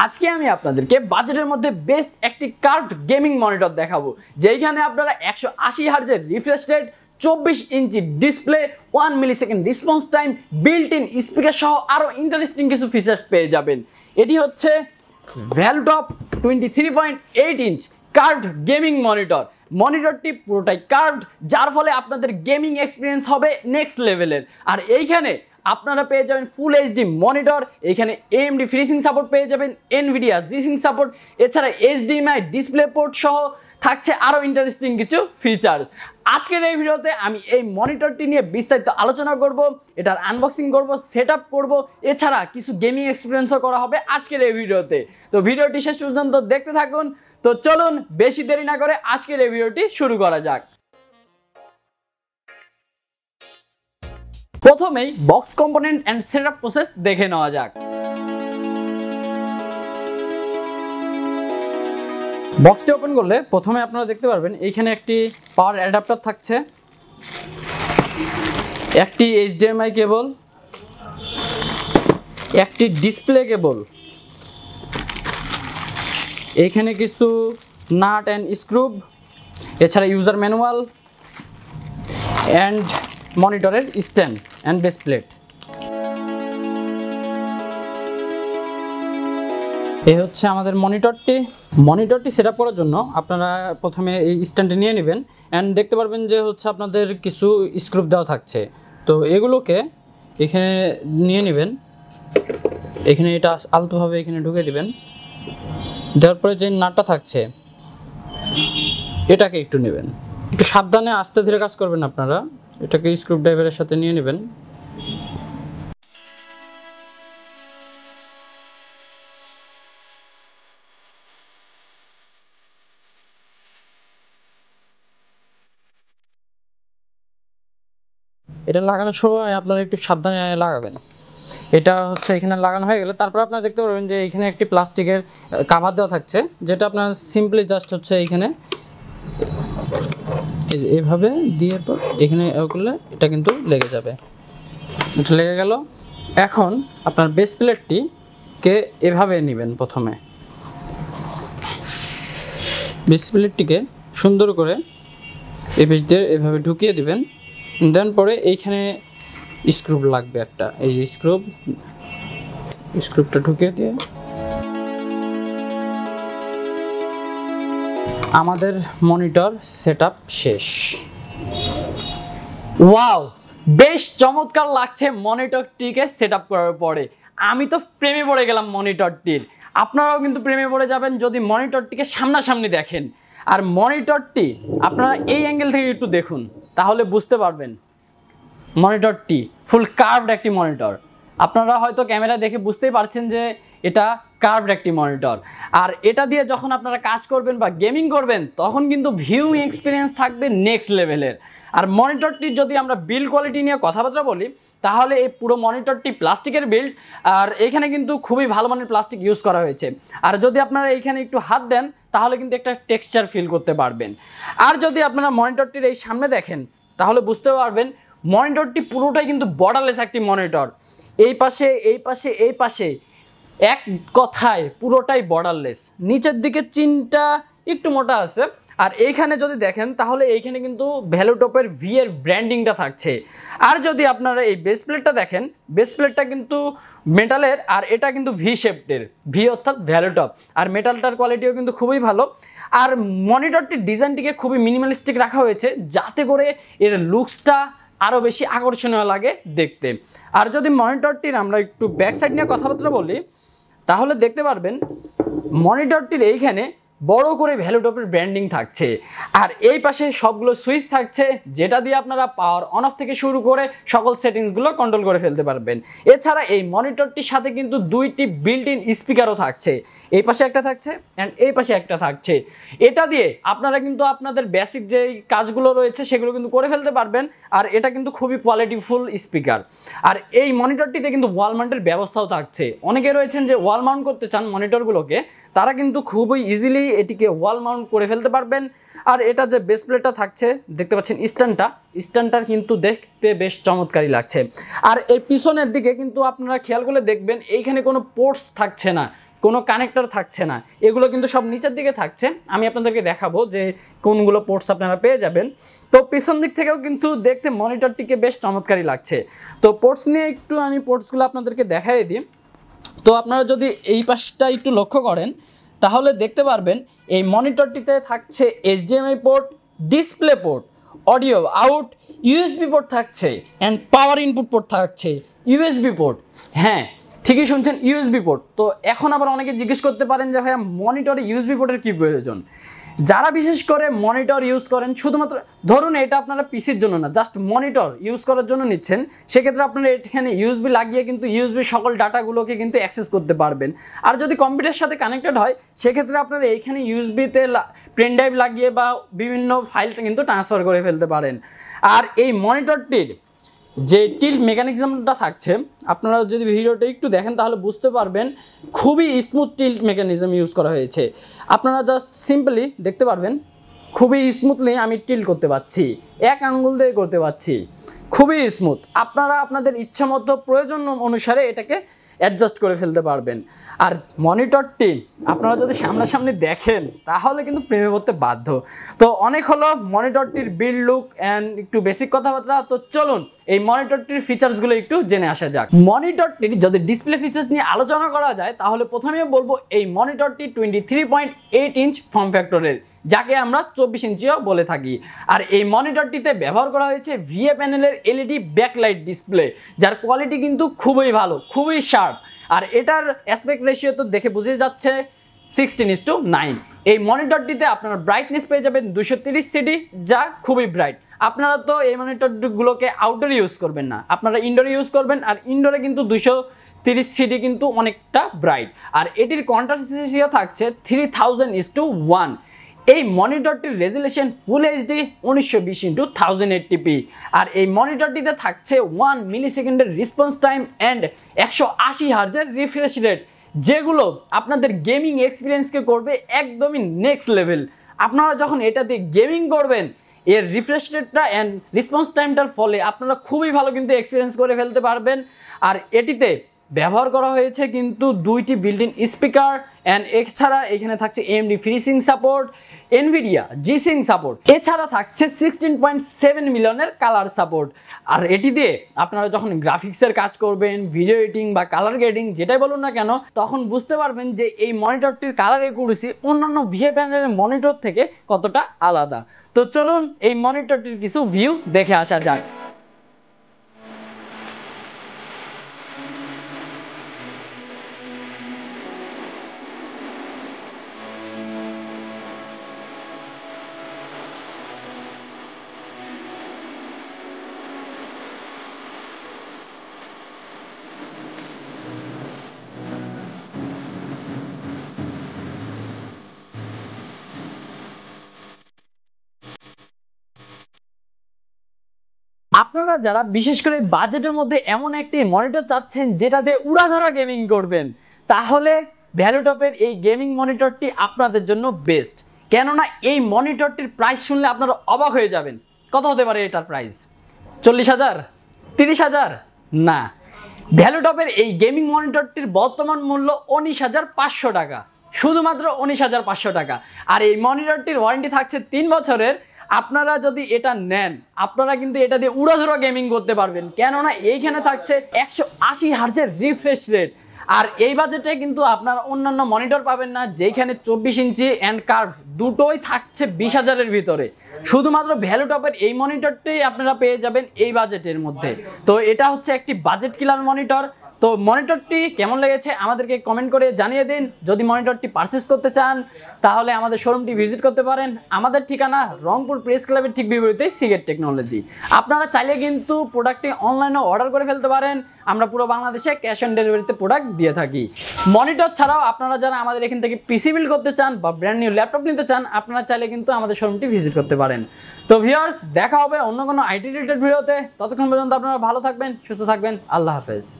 আজকে আমি আপনাদেরকে বাজেটের মধ্যে বেস্ট একটি কার্ভড গেমিং মনিটর দেখাবো, যেখানে আপনারা 180 হার্জের refresh rate, 24 inch display, 1 millisecond response time, built in speaker সহ আরও ইন্টারেস্টিং কিছু ফিচার্স পেয়ে যাবেন। এটি হচ্ছে ValueTop 23.8 inch curved gaming monitor. মনিটরটি পুরোটাই কার্ভড, যার ফলে আপনাদের গেমিং এক্সপিরিয়েন্স হবে নেক্সট লেভেলের। আর এইখানে আপনারা পেয়ে যাবেন ফুল এইচডি মনিটর, এখানে AMD ফ্রিসিং সাপোর্ট পেয়ে যাবেন, NVIDIA G-Sync সাপোর্ট, এছাড়া HDMI ডিসপ্লে পোর্ট সহ থাকছে আরও ইন্টারেস্টিং কিছু ফিচার্স। আজকের এই ভিডিওতে আমি এই মনিটরটি নিয়ে বিস্তারিত আলোচনা করব, এটার আনবক্সিং করব, সেট আপ করবো, এছাড়া কিছু গেমিং এক্সপিরিয়েন্সও করা হবে আজকের এই ভিডিওতে। তো ভিডিওটি শেষ পর্যন্ত দেখতে থাকুন। তো চলুন বেশি দেরি না করে আজকের এই ভিডিওটি শুরু করা যাক। প্রথমেই box component and setup process দেখে নেওয়া যাক। বক্সটি ওপেন করলে প্রথমে আপনারা দেখতে পারবেন এইখানে একটি পাওয়ার অ্যাডাপ্টার থাকছে, একটি HDMI কেবল, একটি ডিসপ্লে কেবল, এইখানে কিছু নাট অ্যান্ড স্ক্রু, এছাড়া ইউজার ম্যানুয়াল অ্যান্ড মনিটরের স্ট্যান্ড অ্যান্ড বেস প্লেট। এই হচ্ছে আমাদের মনিটরটি সেট আপ করার জন্য আপনারা প্রথমে এই স্ট্যান্ডটি নিয়ে নেবেন অ্যান্ড দেখতে পারবেন যে হচ্ছে আপনাদের কিছু স্ক্রু দেওয়া থাকছে। তো এগুলোকে এখানে নিয়ে নেবেন, এখানে এটা আলতোভাবে এখানে ঢুকে দিবেন, দেওয়ার পরে যে নাটটা থাকছে এটাকে একটু নেবেন, একটু সাবধানে আস্তে ধীরে কাজ করবেন আপনারা। এটাকে স্ক্রু ড্রাইভারের সাথে নিয়ে নেবেন। এটা লাগানোর সময় আপনারা একটু সাবধানে লাগাবেন। এটা হচ্ছে এখানে লাগানো হয়ে গেলে তারপর আপনারা দেখতে পারবেন যে এখানে একটি প্লাস্টিকের কাভার দেওয়া থাকছে, যেটা আপনার সিম্পলি জাস্ট হচ্ছে এইখানে এইভাবে দিয়ে পর এখানে করলে এটা কিন্তু লেগে যাবে। এটা লেগে গেল। এখন আপনার বেস প্লেটটিকে এভাবে নেবেন, প্রথমে বেস প্লেটটিকে সুন্দর করে এই বেস দিয়ে এভাবে ঢুকিয়ে দিবেন। দেন পরে এইখানে স্ক্রু লাগবে একটা, এই স্ক্রুটা ঢুকিয়ে দিয়ে আমাদের মনিটর সেটআপ শেষ। ওয়াও, বেশ চমৎকার লাগছে মনিটরটিকে সেটআপ করার পরে। আমি তো প্রেমে পড়ে গেলাম মনিটরটির। আপনারাও কিন্তু প্রেমে পড়ে যাবেন যদি মনিটরটিকে সামনাসামনি দেখেন। আর মনিটরটি আপনারা এই অ্যাঙ্গেল থেকে একটু দেখুন, তাহলে বুঝতে পারবেন মনিটরটি ফুল কার্ভড একটি মনিটর। আপনারা হয়তো ক্যামেরা দেখে বুঝতেই পারছেন যে এটা কার্ভড একটি মনিটর। আর এটা দিয়ে যখন আপনারা কাজ করবেন বা গেমিং করবেন তখন কিন্তু ভিউইং এক্সপিরিয়েন্স থাকবে নেক্সট লেভেলের। আর মনিটরটির যদি আমরা বিল্ড কোয়ালিটি নিয়ে কথাবার্তা বলি, তাহলে এই পুরো মনিটরটি প্লাস্টিকের বিল্ড, আর এখানে কিন্তু খুবই ভালো মানের প্লাস্টিক ইউজ করা হয়েছে। আর যদি আপনারা এইখানে একটু হাত দেন তাহলে কিন্তু একটা টেক্সচার ফিল করতে পারবেন। আর যদি আপনারা মনিটরটির এই সামনে দেখেন তাহলে বুঝতে পারবেন মনিটরটি পুরোটাই কিন্তু বর্ডারলেস একটি মনিটর। এই পাশে এক কথায় পুরোটাই বর্ডারলেস। নিচের দিকে চিনটা একটু মোটা আছে। আর এইখানে যদি দেখেন তাহলে এইখানে কিন্তু ভ্যালুটপের V এর ব্র্যান্ডিংটা থাকছে। আর যদি আপনারা এই বেস প্লেটটা দেখেন, বেস প্লেটটা কিন্তু মেটালের, আর এটা কিন্তু V শেপটের, V অর্থাৎ ভ্যালুটপ। আর মেটালটার কোয়ালিটিও কিন্তু খুবই ভালো। আর মনিটরটির ডিজাইনটিকে খুবই মিনিমালিস্টিক রাখা হয়েছে, যাতে করে এর লুকসটা আরও বেশি আকর্ষণীয় লাগে দেখতে। আর যদি মনিটরটির আমরা একটু ব্যাক সাইড নিয়ে কথাবার্তা বলি, তাহলে দেখতে পারবেন মনিটরটির এইখানে বড় করে ভ্যালুটপের ব্র্যান্ডিং থাকছে। আর এই পাশে সবগুলো সুইচ থাকছে, যেটা দিয়ে আপনারা পাওয়ার অন অফ থেকে শুরু করে সকল সেটিংসগুলো কন্ট্রোল করে ফেলতে পারবেন। এছাড়া এই মনিটরটির সাথে কিন্তু দুইটি বিল্ট ইন স্পিকারও থাকছে, এই পাশে একটা থাকছে অ্যান্ড এই পাশে একটা থাকছে। এটা দিয়ে আপনারা কিন্তু আপনাদের বেসিক যেই কাজগুলো রয়েছে সেগুলো কিন্তু করে ফেলতে পারবেন। আর এটা কিন্তু খুবই কোয়ালিটিফুল স্পিকার। আর এই মনিটরটিতে কিন্তু ওয়াল মাউন্টের ব্যবস্থাও থাকছে। অনেকে রয়েছেন যে ওয়াল মাউন্ট করতে চান মনিটরগুলোকে, তারা কিন্তু খুবই ইজিলি এটিকে ওয়াল মাউন্ট করে ফেলতে পারবেন। আর এটা যে বেস প্লেটটা থাকছে দেখতে পাচ্ছেন, স্ট্যান্ডটার কিন্তু দেখতে বেশ চমৎকারই লাগছে। আর এর পিছনের দিকে কিন্তু আপনারা খেয়াল করে দেখবেন এইখানে কোনো পোর্টস থাকছে না, কোনো কানেক্টর থাকছে না, এগুলো কিন্তু সব নিচের দিকে থাকছে। আমি আপনাদেরকে দেখাবো যে কোনগুলো পোর্টস আপনারা পেয়ে যাবেন। তো পিছন দিক থেকেও কিন্তু দেখতে মনিটরটিকে বেশ চমৎকারই লাগছে। তো পোর্টস নিয়ে একটু আমি পোর্টসগুলো আপনাদেরকে দেখাই দিই। তো আপনারা যদি এই পাশটা একটু লক্ষ্য করেন তাহলে দেখতে পারবেন এই মনিটরটিতে থাকছে HDMI port, display port, audio out, USB port থাকছে অ্যান্ড পাওয়ার ইনপুট পোর্ট থাকছে, ইউএসবি পোর্ট। হ্যাঁ, ঠিকই শুনছেন, ইউএসবি পোর্ট। তো এখন আবার অনেকে জিজ্ঞেস করতে পারেন যে ভাইয়া মনিটরে ইউএসবি পোর্টের কী প্রয়োজন। যারা বিশেষ করে মনিটর ইউজ করেন, শুধুমাত্র ধরুন এটা আপনারা পিসির জন্য না, জাস্ট মনিটর ইউজ করার জন্য নিচ্ছেন, সেক্ষেত্রে আপনারা এখানে ইউএসবি লাগিয়ে কিন্তু ইউএসবি সকল ডাটাগুলোকে কিন্তু অ্যাক্সেস করতে পারবেন। আর যদি কম্পিউটারের সাথে কানেক্টেড হয় সেক্ষেত্রে আপনারা এইখানে ইউএসবিতে পেন ড্রাইভ লাগিয়ে বা বিভিন্ন ফাইলটা কিন্তু ট্রান্সফার করে ফেলতে পারেন। আর এই মনিটরটির যে টিল্ট মেকানিজমটা থাকছে, আপনারা যদি ভিডিওটা একটু দেখেন তাহলে বুঝতে পারবেন খুবই স্মুথ টিল্ট মেকানিজম ইউজ করা হয়েছে। আপনারা জাস্ট সিম্পলি দেখতে পারবেন খুবই স্মুথলি আমি টিল্ট করতে পারছি, এক আঙ্গুল দিয়ে করতে পারছি, খুবই স্মুথ। আপনারা আপনাদের ইচ্ছা মতো প্রয়োজন অনুসারে এটাকে অ্যাডজাস্ট করে ফেলতে পারবেন। আর মনিটরটি আপনারা যদি সামনাসামনি দেখেন তাহলে কিন্তু প্রেমে পড়তে বাধ্য। তো অনেক হলো মনিটরটির বিল্ড লুক অ্যান্ড একটু বেসিক কথাবার্তা। তো চলুন এই মনিটরটির ফিচার্সগুলো একটু জেনে আসা যাক। মনিটরটির যদি ডিসপ্লে ফিচার্স নিয়ে আলোচনা করা যায় তাহলে প্রথমেই বলবো এই মনিটরটি 23.8 ইঞ্চ ফর্ম ফ্যাক্টরের, যাকে আমরা 24 ইঞ্চিও বলে থাকি। আর এই মনিটরটিতে ব্যবহার করা হয়েছে VA প্যানেলের LED ব্যাকলাইট ডিসপ্লে, যার কোয়ালিটি কিন্তু খুবই ভালো, খুবই শার্প। আর এটার অ্যাসপেক্ট রেশিও তো দেখে বুঝে যাচ্ছে 16:9। এই মনিটরটিতে আপনারা ব্রাইটনেস পেয়ে যাবেন 230 সিডি, যা খুবই ব্রাইট। আপনারা তো এই মনিটরগুলোকে আউটডোরে ইউজ করবেন না, আপনারা ইনডোরে ইউজ করবেন। আর ইনডোরে কিন্তু 230 সিডি কিন্তু অনেকটা ব্রাইট। আর এটির কন্ট্রাস্ট রেশিও থাকছে 3000:1। এই মনিটরটির রেজুলেশন ফুল এইচডি 1920x1080p। আর এই মনিটরটিতে থাকছে 1 মিলিসেকেন্ডের রেসপন্স টাইম অ্যান্ড 180 হার্জের রিফ্রেশ রেট, যেগুলো আপনাদের গেমিং এক্সপিরিয়েন্সকে করবে একদমই নেক্সট লেভেল। আপনারা যখন এটা দিয়ে গেমিং করবেন এর রিফ্রেশ রেটটা অ্যান্ড রেসপন্স টাইমটার ফলে আপনারা খুবই ভালো কিন্তু এক্সপিরিয়েন্স করে ফেলতে পারবেন। আর এটিতে ব্যবহার করা হয়েছে কিন্তু 2টি বিল্ট ইন স্পিকার অ্যান্ড এছাড়া এখানে থাকছে AMD FreeSync support, NVIDIA G-Sync support, এছাড়া থাকছে 16.7 মিলিয়নের কালার সাপোর্ট। আর এটি দিয়ে আপনারা যখন গ্রাফিক্সের কাজ করবেন, ভিডিও এডিটিং বা কালার গ্রেডিং যেটাই বলুন না কেন, তখন বুঝতে পারবেন যে এই মনিটরটির কালার অ্যাকুরেসি অন্যান্য VA প্যানেলের মনিটর থেকে কতটা আলাদা। তো চলুন এই মনিটরটির কিছু ভিউ দেখে আসা যাক। আপনারা যারা বিশেষ করে বাজেটের মধ্যে এমন একটি মনিটর চাচ্ছেন যেটা দিয়ে উড়াধরা গেমিং করবেন, তাহলে ভ্যালুটপের এই গেমিং মনিটরটি আপনাদের জন্য বেস্ট। কেননা এই মনিটরটির প্রাইস শুনলে আপনারা অবাক হয়ে যাবেন। কত হতে পারে এটার প্রাইস? 40,000, 30,000? না, ভ্যালুটপের এই গেমিং মনিটরটির বর্তমান মূল্য 19,500 টাকা, শুধুমাত্র 19,500 টাকা। আর এই মনিটরটির ওয়ারেন্টি থাকছে 3 বছরের। আপনারা যদি এটা নেন আপনারা কিন্তু এটা দিয়ে উড়াধুরা গেমিং করতে পারবেন, কেননা এইখানে থাকছে 180 হার্জের রিফ্রেশ রেট। আর এই বাজেটে কিন্তু আপনারা অন্যান্য মনিটর পাবেন না, যেখানে 24 ইঞ্চি অ্যান্ড কার্ভ দুটোই থাকছে 20,000-এর ভিতরে। শুধুমাত্র ভ্যালুটপের এই মনিটরটাই আপনারা পেয়ে যাবেন এই বাজেটের মধ্যে। তো এটা হচ্ছে একটি বাজেট কিলার মনিটর। তো মনিটরটি কেমন লেগেছে আমাদেরকে কমেন্ট করে জানিয়ে দিন। যদি মনিটরটি পারচেস করতে চান তাহলে আমাদের শোরুমটি ভিজিট করতে পারেন। আমাদের ঠিকানা রংপুর প্রেস ক্লাবের ঠিক বিপরীতে সিগেট টেকনোলজি। আপনারা চাইলে কিন্তু প্রোডাক্টটি অনলাইনে অর্ডার করে ফেলতে পারেন। আমরা পুরো বাংলাদেশে ক্যাশ অন ডেলিভারিতে প্রোডাক্ট দিয়ে থাকি। মনিটর ছাড়াও আপনারা যারা আমাদের এখান থেকে পিসি বিল্ড করতে চান বা ব্র্যান্ড নিউ ল্যাপটপ নিতে চান, আপনারা চাইলে কিন্তু আমাদের শোরুমটি ভিজিট করতে পারেন। তো ভিউয়ার্স, দেখা হবে অন্য কোনো আইটি রিলেটেড ভিডিওতে। ততক্ষণ পর্যন্ত আপনারা ভালো থাকবেন, সুস্থ থাকবেন। আল্লাহ হাফেজ।